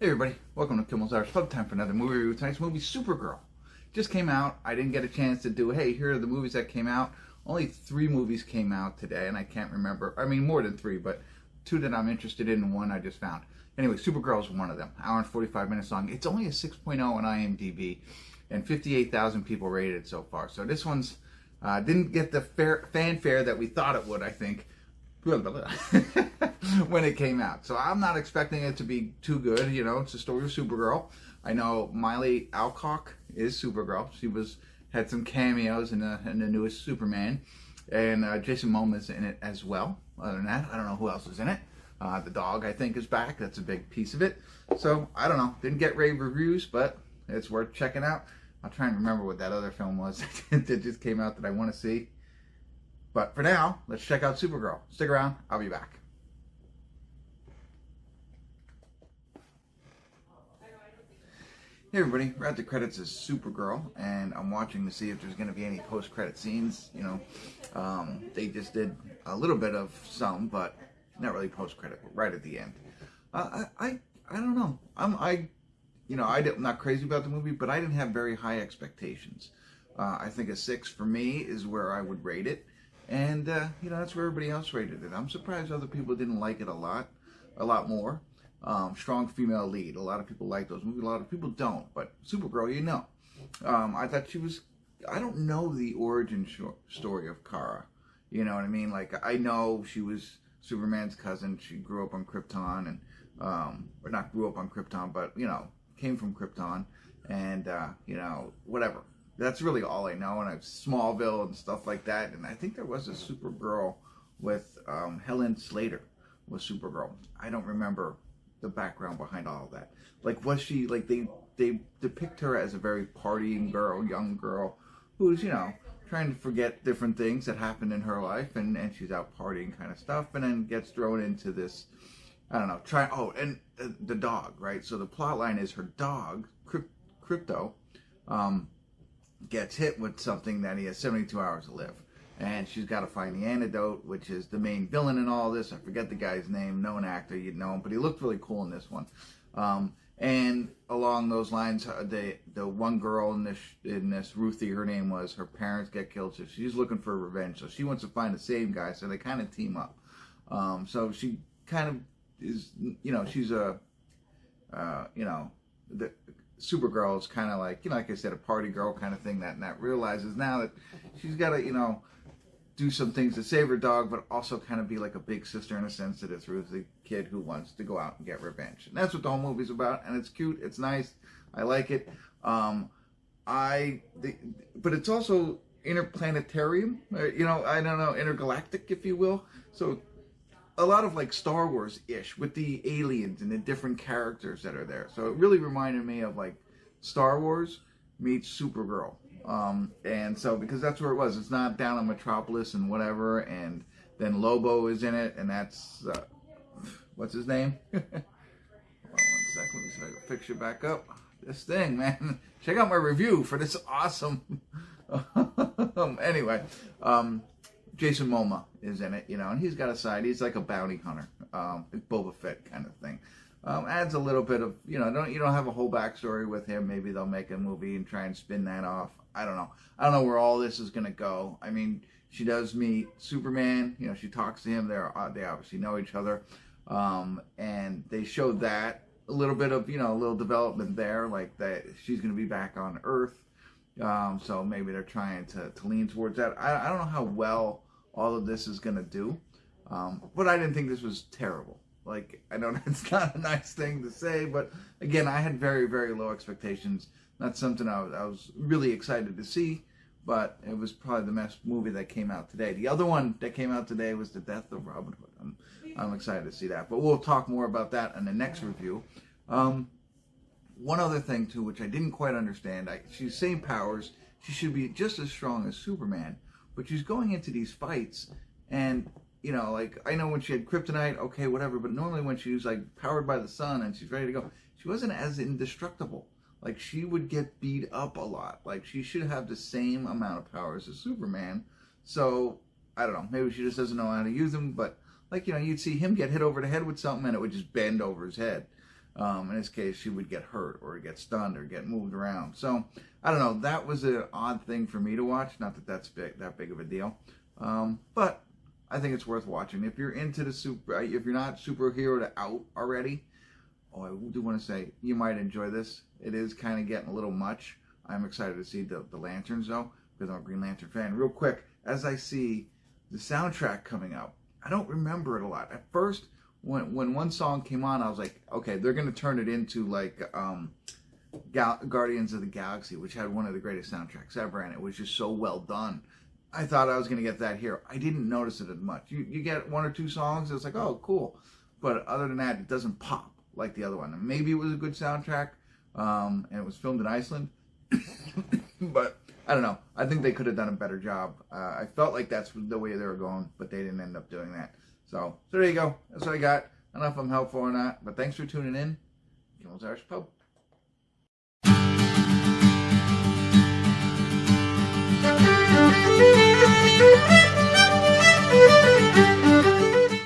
Hey everybody, welcome to Kimmel's Hours Club. Time for another movie review. Tonight's movie, Supergirl. Just came out. I didn't get a chance to do, hey, here are the movies that came out. Only 3 movies came out today, and I can't remember. I mean, more than 3, but 2 that I'm interested in and 1 I just found. Anyway, Supergirl is one of them. Hour and 45 minutes long. It's only a 6.0 on IMDb, and 58,000 people rated it so far. So this one's didn't get the fanfare that we thought it would, I think, when it came out. So I'm not expecting it to be too good. You know, it's a story of Supergirl. I know Miley Alcock is Supergirl. She had some cameos in the newest Superman, and Jason Momoa's in it as well. Other than that, I don't know who else is in it. The dog, I think, is back. That's a big piece of it. So I don't know. Didn't get rave reviews, but it's worth checking out. I'll try and remember what that other film was that just came out that I want to see. But for now, let's check out Supergirl. Stick around. I'll be back. Hey everybody, we're at the credits as Supergirl, and I'm watching to see if there's going to be any post-credit scenes. You know, they just did a little bit of some, but not really post-credit. Right at the end. I don't know. I'm not crazy about the movie, but I didn't have very high expectations. I think a 6 for me is where I would rate it. And, you know, that's where everybody else rated it. I'm surprised other people didn't like it a lot more. Strong female lead. A lot of people like those movies. A lot of people don't. But Supergirl, you know. I thought she was... I don't know the origin story of Kara. You know what I mean? Like, I know she was Superman's cousin. She grew up on Krypton. And, or not grew up on Krypton, but, you know, came from Krypton. And, you know, whatever. That's really all I know, and I've Smallville and stuff like that. And I think there was a Supergirl with Helen Slater was Supergirl. I don't remember the background behind all of that. Like, was she, like, they depict her as a very partying girl, young girl, who's, you know, trying to forget different things that happened in her life, and she's out partying kind of stuff, and then gets thrown into this, I don't know, and the dog, right? So the plot line is her dog, Crypto, gets hit with something that he has 72 hours to live. And she's got to find the antidote, which is the main villain in all this. I forget the guy's name, known actor, you'd know him, but he looked really cool in this one. And along those lines, the one girl in this Ruthie, her name was, her parents get killed, so she's looking for revenge. So she wants to find the same guy, so they kind of team up. So she kind of is, you know, she's a, you know, the Supergirl is kind of like, you know, like I said, a party girl kind of thing that realizes now that she's got to, you know, do some things to save her dog, but also kind of be like a big sister in a sense to this Ruthie kid who wants to go out and get revenge. And that's what the whole movie's about, and it's cute, it's nice, I like it. But it's also interplanetarium, you know, I don't know, intergalactic, if you will. So a lot of like Star Wars-ish with the aliens and the different characters that are there. So it really reminded me of like Star Wars meets Supergirl. And so, because that's where it was. It's not down in Metropolis and whatever. And then Lobo is in it, and that's, what's his name? Hold on 1 second, let me see if I can fix you back up. This thing, man. Check out my review for this awesome... Anyway, Jason Momoa is in it, you know, and he's got a side. He's like a bounty hunter, Boba Fett kind of thing. Adds a little bit of, you know, you don't have a whole backstory with him. Maybe they'll make a movie and try and spin that off. I don't know. I don't know where all this is going to go. I mean, she does meet Superman. You know, she talks to him. They obviously know each other. And they showed that a little bit of, you know, a little development there, like that she's going to be back on Earth. So maybe they're trying to lean towards that. I don't know how well all of this is going to do. But I didn't think this was terrible. Like, I know that's not a nice thing to say, but again, I had very, very low expectations. Not something I was really excited to see, but it was probably the best movie that came out today. The other one that came out today was The Death of Robin Hood. I'm excited to see that, but we'll talk more about that in the next review. One other thing, too, which I didn't quite understand. She's same powers. She should be just as strong as Superman, but she's going into these fights, and, you know, like, I know when she had kryptonite, okay, whatever, but normally when she was, like, powered by the sun and she's ready to go, she wasn't as indestructible. Like, she would get beat up a lot. Like, she should have the same amount of powers as Superman. So, I don't know. Maybe she just doesn't know how to use them. But, like, you know, you'd see him get hit over the head with something and it would just bend over his head. In this case, she would get hurt or get stunned or get moved around. So I don't know. That was an odd thing for me to watch. Not that that's that big of a deal, but I think it's worth watching. If you're into the if you're not superhero out already, oh, I do want to say you might enjoy this. It is kind of getting a little much. I'm excited to see the lanterns though, because I'm a Green Lantern fan. Real quick, as I see the soundtrack coming out, I don't remember it a lot. At first, when one song came on, I was like, okay, they're gonna turn it into like Guardians of the Galaxy, which had one of the greatest soundtracks ever, and it was just so well done. I thought I was going to get that here. I didn't notice it as much. You get one or two songs, it's like, oh, cool. But other than that, it doesn't pop like the other one. And maybe it was a good soundtrack, and it was filmed in Iceland. But I don't know. I think they could have done a better job. I felt like that's the way they were going, but they didn't end up doing that. So there you go. That's what I got. I don't know if I'm helpful or not, but thanks for tuning in. Kimmel's Irish Pub.